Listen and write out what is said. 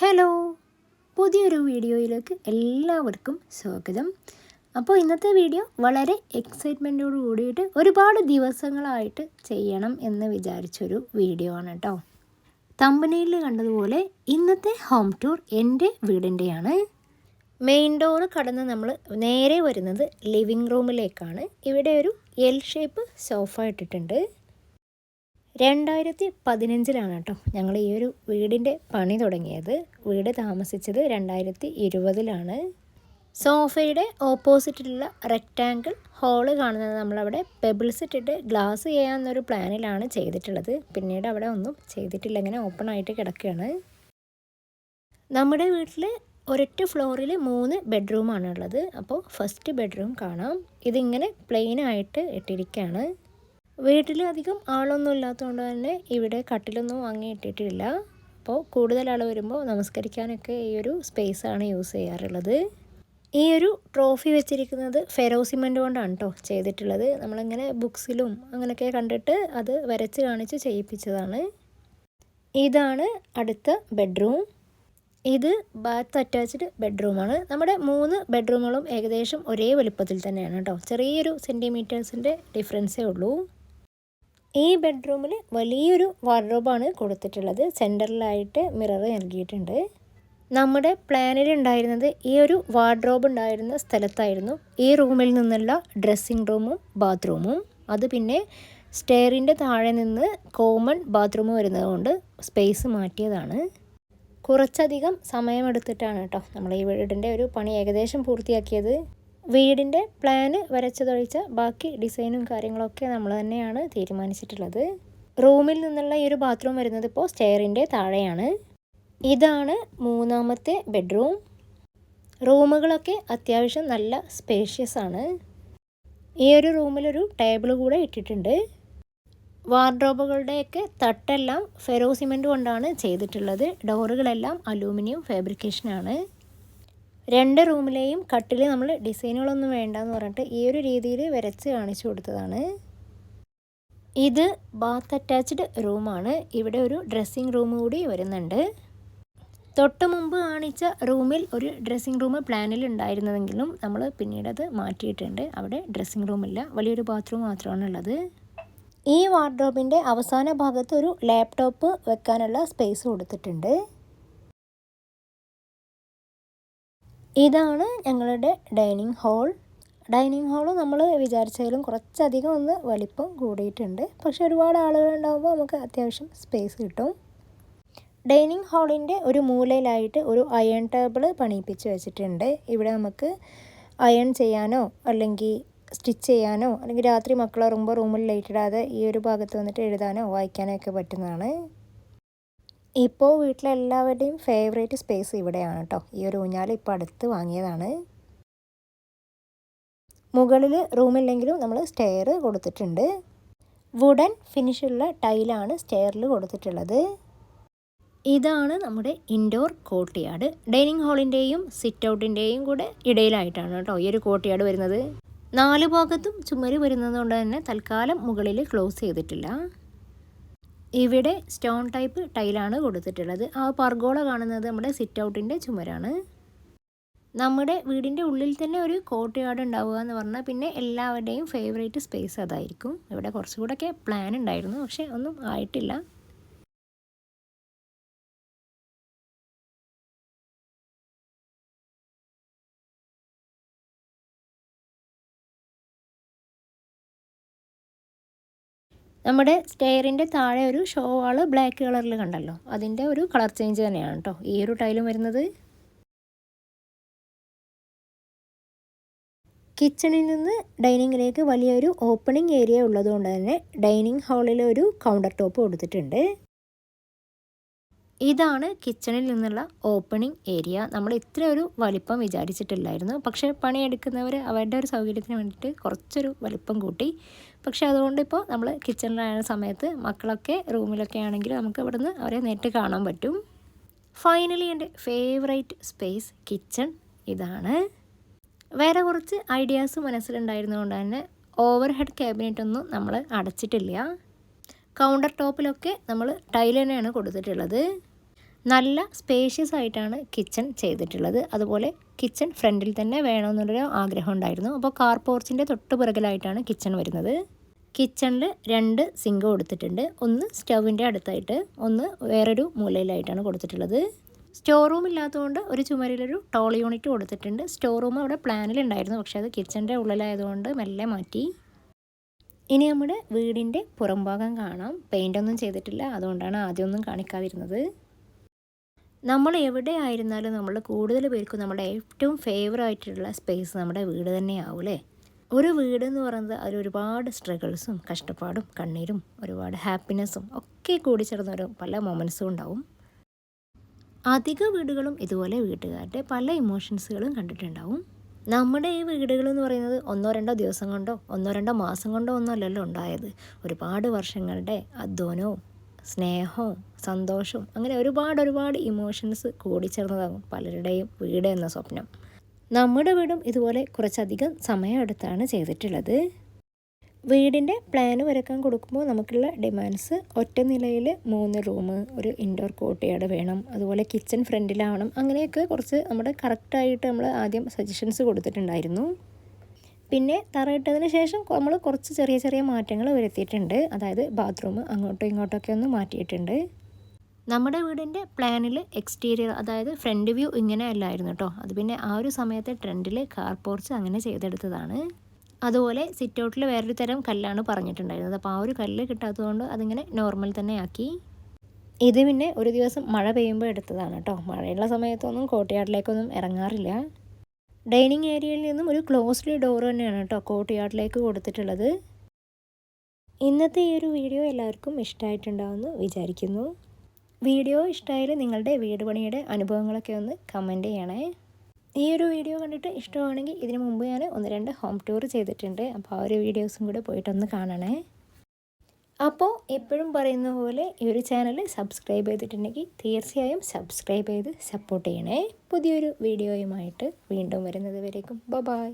Hello, പുതിയൊരു വീഡിയോയിലേക്ക് എല്ലാവർക്കും സ്വാഗതം. അപ്പോൾ ഇന്നത്തെ വീഡിയോ വളരെ എക്സൈറ്റ്മെൻറ്റോട് കൂടിയിട്ട് ഒരുപാട് ദിവസങ്ങളായിട്ട് ചെയ്യണം എന്ന് വിചാരിച്ചൊരു വീഡിയോ ആണ് കേട്ടോ. തമ്പനെയിൽ കണ്ടതുപോലെ ഇന്നത്തെ ഹോം ടൂർ എൻ്റെ വീടിൻ്റെയാണ്. മെയിൻ ഡോർ കടന്ന് നമ്മൾ നേരെ വരുന്നത് ലിവിങ് റൂമിലേക്കാണ്. ഇവിടെ ഒരു എൽ ഷേപ്പ് സോഫ ഇട്ടിട്ടുണ്ട്. 2015 കേട്ടോ ഞങ്ങൾ ഈ ഒരു വീടിൻ്റെ പണി തുടങ്ങിയത്. വീട് താമസിച്ചത് 2020. സോഫയുടെ ഓപ്പോസിറ്റിലുള്ള റെക്റ്റാങ്കിൾ ഹോള് കാണുന്നത് നമ്മളവിടെ പെബിൾസ് ഇട്ടിട്ട് ഗ്ലാസ് ചെയ്യാമെന്നൊരു പ്ലാനിലാണ് ചെയ്തിട്ടുള്ളത്. പിന്നീട് അവിടെ ഒന്നും ചെയ്തിട്ടില്ല, ഇങ്ങനെ ഓപ്പൺ ആയിട്ട് കിടക്കുകയാണ്. നമ്മുടെ വീട്ടിൽ ഒരൊറ്റ ഫ്ലോറിൽ 3 ബെഡ്റൂമാണ് ഉള്ളത്. അപ്പോൾ ഫസ്റ്റ് ബെഡ്റൂം കാണാം. ഇതിങ്ങനെ പ്ലെയിൻ ആയിട്ട് ഇട്ടിരിക്കുകയാണ്. വീട്ടിൽ അധികം ആളൊന്നും ഇല്ലാത്തതുകൊണ്ട് തന്നെ ഇവിടെ കട്ടിലൊന്നും വാങ്ങി ഇട്ടിട്ടില്ല. അപ്പോൾ കൂടുതൽ ആൾ വരുമ്പോൾ നമസ്കരിക്കാനൊക്കെ ഈ ഒരു സ്പേസാണ് യൂസ് ചെയ്യാറുള്ളത്. ഈ ഒരു ട്രോഫി വെച്ചിരിക്കുന്നത് ഫെറോ സിമൻറ്റ് കൊണ്ടാണ് കേട്ടോ ചെയ്തിട്ടുള്ളത്. നമ്മളിങ്ങനെ ബുക്സിലും അങ്ങനെയൊക്കെ കണ്ടിട്ട് അത് വരച്ച് കാണിച്ച് ചെയ്യിപ്പിച്ചതാണ്. ഇതാണ് അടുത്ത ബെഡ്റൂം. ഇത് ബാത്ത് അറ്റാച്ച്ഡ് ബെഡ്റൂമാണ്. നമ്മുടെ 3 ബെഡ്റൂമുകളും ഏകദേശം ഒരേ വലുപ്പത്തിൽ തന്നെയാണ് കേട്ടോ. ചെറിയൊരു സെൻറ്റിമീറ്റേഴ്സിൻ്റെ ഡിഫറൻസേ ഉള്ളൂ. ഈ ബെഡ്റൂമിൽ വലിയൊരു വാർഡ്രോബാണ് കൊടുത്തിട്ടുള്ളത്. സെൻറ്ററിലായിട്ട് മിറർ നൽകിയിട്ടുണ്ട്. നമ്മുടെ പ്ലാനിൽ ഉണ്ടായിരുന്നത് ഈ ഒരു വാർഡ്രോബ് ഉണ്ടായിരുന്ന സ്ഥലത്തായിരുന്നു ഈ റൂമിൽ നിന്നുള്ള ഡ്രസ്സിങ് റൂമും ബാത്റൂമും. അത് പിന്നെ സ്റ്റെയറിൻ്റെ താഴെ നിന്ന് കോമൺ ബാത്റൂം വരുന്നത് കൊണ്ട് സ്പേസ് മാറ്റിയതാണ്. കുറച്ചധികം സമയമെടുത്തിട്ടാണ് കേട്ടോ നമ്മൾ ഈ വീടിൻ്റെ ഒരു പണി ഏകദേശം പൂർത്തിയാക്കിയത്. വീടിൻ്റെ പ്ലാന് വരച്ചതൊഴിച്ച ബാക്കി ഡിസൈനും കാര്യങ്ങളൊക്കെ നമ്മൾ തന്നെയാണ് തീരുമാനിച്ചിട്ടുള്ളത്. റൂമിൽ നിന്നുള്ള ഈ ഒരു ബാത്റൂം വരുന്നത് ഇപ്പോൾ സ്റ്റെയറിൻ്റെ താഴെയാണ്. ഇതാണ് 3ാമത്തെ ബെഡ്റൂം. റൂമുകളൊക്കെ അത്യാവശ്യം നല്ല സ്പേഷ്യസ് ആണ്. ഈ ഒരു റൂമിലൊരു ടേബിൾ കൂടെ ഇട്ടിട്ടുണ്ട്. വാർഡ്രോബുകളുടെയൊക്കെ തട്ടെല്ലാം ഫെറോ സിമൻറ്റ് കൊണ്ടാണ് ചെയ്തിട്ടുള്ളത്. ഡോറുകളെല്ലാം അലൂമിനിയം ഫാബ്രിക്കേഷനാണ്. 2 റൂമിലെയും കട്ടിൽ നമ്മൾ ഡിസൈനുകളൊന്നും വേണ്ടെന്ന് പറഞ്ഞിട്ട് ഈ ഒരു രീതിയിൽ വരച്ച് കാണിച്ചു കൊടുത്തതാണ്. ഇത് ബാത്ത് അറ്റാച്ച്ഡ് റൂമാണ്. ഇവിടെ ഒരു ഡ്രസ്സിങ് റൂം കൂടി വരുന്നുണ്ട്. തൊട്ട് മുമ്പ് കാണിച്ച റൂമിൽ ഒരു ഡ്രസ്സിങ് റൂം പ്ലാനിൽ ഉണ്ടായിരുന്നതെങ്കിലും നമ്മൾ പിന്നീട് അത് മാറ്റിയിട്ടുണ്ട്. അവിടെ ഡ്രസ്സിങ് റൂമില്ല, വലിയൊരു ബാത്റൂം മാത്രമാണുള്ളത്. ഈ വാർഡ്രോബിൻ്റെ അവസാന ഭാഗത്ത് ഒരു ലാപ്ടോപ്പ് വെക്കാനുള്ള സ്പേസ് കൊടുത്തിട്ടുണ്ട്. ഇതാണ് ഞങ്ങളുടെ ഡൈനിങ് ഹാൾ. ഡൈനിങ് ഹാൾ നമ്മൾ വിചാരിച്ചാലും കുറച്ചധികം ഒന്ന് വലിപ്പം കൂടിയിട്ടുണ്ട്. പക്ഷെ ഒരുപാട് ആളുകൾ ഉണ്ടാകുമ്പോൾ നമുക്ക് അത്യാവശ്യം സ്പേസ് കിട്ടും. ഡൈനിങ് ഹാളിൻ്റെ ഒരു മൂലയിലായിട്ട് ഒരു അയൺ ടേബിൾ പണിയിപ്പിച്ച് വെച്ചിട്ടുണ്ട്. ഇവിടെ നമുക്ക് അയൺ ചെയ്യാനോ അല്ലെങ്കിൽ സ്റ്റിച്ച് ചെയ്യാനോ അല്ലെങ്കിൽ രാത്രി മക്കൾ ഇറങ്ങുമ്പോൾ റൂമിൽ ലൈറ്റ് ഇടാതെ ഈ ഒരു ഭാഗത്ത് വന്നിട്ട് എഴുതാനോ വായിക്കാനോ ഒക്കെ പറ്റുന്നതാണ്. ഇപ്പോൾ വീട്ടിലെല്ലാവരുടെയും ഫേവറേറ്റ് സ്പേസ് ഇവിടെയാണ് കേട്ടോ. ഈ ഒരു ഊഞ്ഞാൽ ഇപ്പോൾ അടുത്ത് വാങ്ങിയതാണ്. മുകളിൽ റൂമില്ലെങ്കിലും നമ്മൾ സ്റ്റെയർ കൊടുത്തിട്ടുണ്ട്. വുഡൻ ഫിനിഷുള്ള ടൈലാണ് സ്റ്റെയറിൽ കൊടുത്തിട്ടുള്ളത്. ഇതാണ് നമ്മുടെ ഇൻഡോർ കോർട്ട്യാർഡ്. ഡൈനിങ് ഹാളിൻ്റെയും സിറ്റ് ഔട്ടിൻ്റെയും കൂടെ ഇടയിലായിട്ടാണ് കേട്ടോ ഈ ഒരു കോർട്ട്യാർഡ് വരുന്നത്. 4 ഭാഗത്തും ചുമര് വരുന്നത് കൊണ്ട് തന്നെ തൽക്കാലം മുകളിൽ ക്ലോസ് ചെയ്തിട്ടില്ല. ഇവിടെ സ്റ്റോൺ ടൈപ്പ് ടൈലാണ് കൊടുത്തിട്ടുള്ളത്. ആ പർഗോള കാണുന്നത് നമ്മുടെ സിറ്റ് ഔട്ടിൻ്റെ ചുമരാണ്. നമ്മുടെ വീടിൻ്റെ ഉള്ളിൽ തന്നെ ഒരു കോർട്ട്യാർഡ് ഉണ്ടാവുക എന്ന് പറഞ്ഞാൽ പിന്നെ എല്ലാവരുടെയും ഫേവറേറ്റ് സ്പേസ് അതായിരിക്കും. ഇവിടെ കുറച്ചുകൂടെയൊക്കെ പ്ലാൻ ഉണ്ടായിരുന്നു, പക്ഷെ ഒന്നും ആയിട്ടില്ല. നമ്മുടെ സ്റ്റെയറിൻ്റെ താഴെ ഒരു ഷോ വാള് ബ്ലാക്ക് കളറിൽ കണ്ടല്ലോ, അതിൻ്റെ ഒരു കളർ ചേഞ്ച് തന്നെയാണ് കേട്ടോ ഈ ഒരു ടൈലും വരുന്നത്. കിച്ചണിൽ നിന്ന് ഡൈനിങ്ങിലേക്ക് വലിയൊരു ഓപ്പണിംഗ് ഏരിയ ഉള്ളതുകൊണ്ട് തന്നെ ഡൈനിങ് ഹാളിൽ ഒരു കൗണ്ടർ ടോപ്പ് കൊടുത്തിട്ടുണ്ട്. ഇതാണ് കിച്ചണിൽ നിന്നുള്ള ഓപ്പണിംഗ് ഏരിയ. നമ്മൾ ഇത്ര ഒരു വലിപ്പം വിചാരിച്ചിട്ടില്ലായിരുന്നു. പക്ഷേ പണിയെടുക്കുന്നവർ അവരുടെ ഒരു സൗകര്യത്തിന് വേണ്ടിയിട്ട് കുറച്ചൊരു വലിപ്പം കൂട്ടി. പക്ഷേ അതുകൊണ്ട് ഇപ്പോൾ നമ്മൾ കിച്ചണിലായ സമയത്ത് മക്കളൊക്കെ റൂമിലൊക്കെ ആണെങ്കിൽ നമുക്ക് ഇവിടുന്ന് അവരെ നേരിട്ട് കാണാൻ പറ്റും. ഫൈനലി എൻ്റെ ഫേവറേറ്റ് സ്പേസ് കിച്ചൺ ഇതാണ്. വേറെ കുറച്ച് ഐഡിയാസ് മനസ്സിലുണ്ടായിരുന്നതുകൊണ്ട് തന്നെ ഓവർ ഹെഡ് ക്യാബിനറ്റ് ഒന്നും നമ്മൾ അടച്ചിട്ടില്ല. കൗണ്ടർ ടോപ്പിലൊക്കെ നമ്മൾ ടൈൽ തന്നെയാണ് കൊടുത്തിട്ടുള്ളത്. നല്ല സ്പേഷ്യസ് ആയിട്ടാണ് കിച്ചൺ ചെയ്തിട്ടുള്ളത്. അതുപോലെ കിച്ചൺ ഫ്രണ്ടിൽ തന്നെ വേണമെന്നുള്ളൊരു ആഗ്രഹം ഉണ്ടായിരുന്നു. അപ്പോൾ കാർ പോർച്ചിൻ്റെ തൊട്ട് പിറകിലായിട്ടാണ് കിച്ചൺ വരുന്നത്. കിച്ചണിൽ 2 സിങ്ക് കൊടുത്തിട്ടുണ്ട്. ഒന്ന് സ്റ്റൗവിൻ്റെ അടുത്തായിട്ട്, ഒന്ന് വേറൊരു മൂലയിലായിട്ടാണ് കൊടുത്തിട്ടുള്ളത്. സ്റ്റോർ റൂം ഇല്ലാത്തതുകൊണ്ട് ഒരു ചുമരിലൊരു ടോൾ യൂണിറ്റ് കൊടുത്തിട്ടുണ്ട്. സ്റ്റോർ റൂം അവിടെ പ്ലാനിലുണ്ടായിരുന്നു, പക്ഷേ അത് കിച്ചൻ്റെ ഉള്ളിലായതുകൊണ്ട് മെല്ലെ മാറ്റി. ഇനി നമ്മുടെ വീടിൻ്റെ പുറംഭാഗം കാണാം. പെയിൻ്റൊന്നും ചെയ്തിട്ടില്ല, അതുകൊണ്ടാണ് ആദ്യമൊന്നും കാണിക്കാതിരുന്നത്. നമ്മൾ എവിടെ ആയിരുന്നാലും നമ്മൾ കൂടുതൽ പേർക്കും നമ്മുടെ ഏറ്റവും ഫേവറായിട്ടുള്ള സ്പേസ് നമ്മുടെ വീട് തന്നെയാവും അല്ലേ. ഒരു വീട് എന്ന് പറയുന്നത് അതിൽ ഒരുപാട് സ്ട്രഗിൾസും കഷ്ടപ്പാടും കണ്ണീരും ഒരുപാട് ഹാപ്പിനെസ്സും ഒക്കെ കൂടിച്ചേർന്ന പല മൊമെൻറ്റ്സും ഉണ്ടാവും. അധിക വീടുകളും ഇതുപോലെ വീട്ടുകാരുടെ പല ഇമോഷൻസുകളും കണ്ടിട്ടുണ്ടാവും. നമ്മുടെ ഈ വീടുകളെന്ന് പറയുന്നത് 1-2 ദിവസം കൊണ്ടോ 1-2 മാസം കൊണ്ടോ ഒന്നുമല്ലല്ലോ ഉണ്ടായത്. ഒരുപാട് വർഷങ്ങളുടെ അധ്വാനവും സ്നേഹവും സന്തോഷവും അങ്ങനെ ഒരുപാട് ഇമോഷൻസ് കൂടിച്ചേർന്നതാകും പലരുടെയും വീട് എന്ന സ്വപ്നം. നമ്മുടെ വീടും ഇതുപോലെ കുറച്ചധികം സമയമെടുത്താണ് ചെയ്തിട്ടുള്ളത്. വീടിൻ്റെ പ്ലാൻ വരയ്ക്കാൻ കൊടുക്കുമ്പോൾ നമുക്കുള്ള ഡിമാൻഡ്സ് ഒറ്റ നിലയിൽ 3 റൂം, ഒരു ഇൻഡോർ കോർട്ട്യാർഡ് വേണം, അതുപോലെ കിച്ചൺ ഫ്രണ്ടിലാവണം, അങ്ങനെയൊക്കെ കുറച്ച് നമ്മുടെ കറക്റ്റായിട്ട് നമ്മൾ ആദ്യം സജഷൻസ് കൊടുത്തിട്ടുണ്ടായിരുന്നു. പിന്നെ തറയിട്ടതിന് ശേഷം നമ്മൾ കുറച്ച് ചെറിയ മാറ്റങ്ങൾ വരുത്തിയിട്ടുണ്ട്. അതായത് ബാത്റൂം അങ്ങോട്ടും ഇങ്ങോട്ടൊക്കെ ഒന്ന് മാറ്റിയിട്ടുണ്ട്. നമ്മുടെ വീടിൻ്റെ പ്ലാനിൽ എക്സ്റ്റീരിയർ അതായത് ഫ്രണ്ട് വ്യൂ ഇങ്ങനെ അല്ലായിരുന്നു കേട്ടോ. അത് പിന്നെ ആ ഒരു സമയത്തെ ട്രെൻഡിൽ കാർ പോർച്ച് അങ്ങനെ ചെയ്തെടുത്തതാണ്. അതുപോലെ സിറ്റ് ഔട്ടിൽ വേറൊരു തരം കല്ലാണ് പറഞ്ഞിട്ടുണ്ടായിരുന്നത്. അപ്പോൾ ആ ഒരു കല്ല് കിട്ടാത്തതുകൊണ്ട് അതിങ്ങനെ നോർമൽ തന്നെ ആക്കി. ഇത് പിന്നെ ഒരു ദിവസം മഴ പെയ്യുമ്പോൾ എടുത്തതാണ് കേട്ടോ. മഴയുള്ള സമയത്തൊന്നും കോർട്ട്യാർഡിലേക്കൊന്നും ഇറങ്ങാറില്ല. ഡൈനിങ് ഏരിയയിൽ നിന്നും ഒരു ക്ലോസ്ഡ് ഡോർ തന്നെയാണ് കേട്ടോ കോർട്ട്യാർഡിലേക്ക് കൊടുത്തിട്ടുള്ളത്. ഇന്നത്തെ ഈ ഒരു വീഡിയോ എല്ലാവർക്കും ഇഷ്ടമായിട്ടുണ്ടാവുമെന്ന് വിചാരിക്കുന്നു. വീഡിയോ ഇഷ്ടമായാൽ നിങ്ങളുടെ വീട് പണിയുടെ അനുഭവങ്ങളൊക്കെ ഒന്ന് കമൻറ്റ് ചെയ്യണേ. ഈ ഒരു വീഡിയോ കണ്ടിട്ട് ഇഷ്ടമാണെങ്കിൽ ഇതിന് മുമ്പ് ഞാൻ 1-2 ഹോം ടൂർ ചെയ്തിട്ടുണ്ട്. അപ്പോൾ ആ ഒരു വീഡിയോസും കൂടെ പോയിട്ടൊന്ന് കാണണേ. അപ്പോൾ എപ്പോഴും പറയുന്ന പോലെ ഈ ഒരു ചാനൽ സബ്സ്ക്രൈബ് ചെയ്തിട്ടുണ്ടെങ്കിൽ തീർച്ചയായും സബ്സ്ക്രൈബ് ചെയ്ത് സപ്പോർട്ട് ചെയ്യണേ. പുതിയൊരു വീഡിയോയുമായിട്ട് വീണ്ടും വരുന്നത് വരേക്കും ബൈ.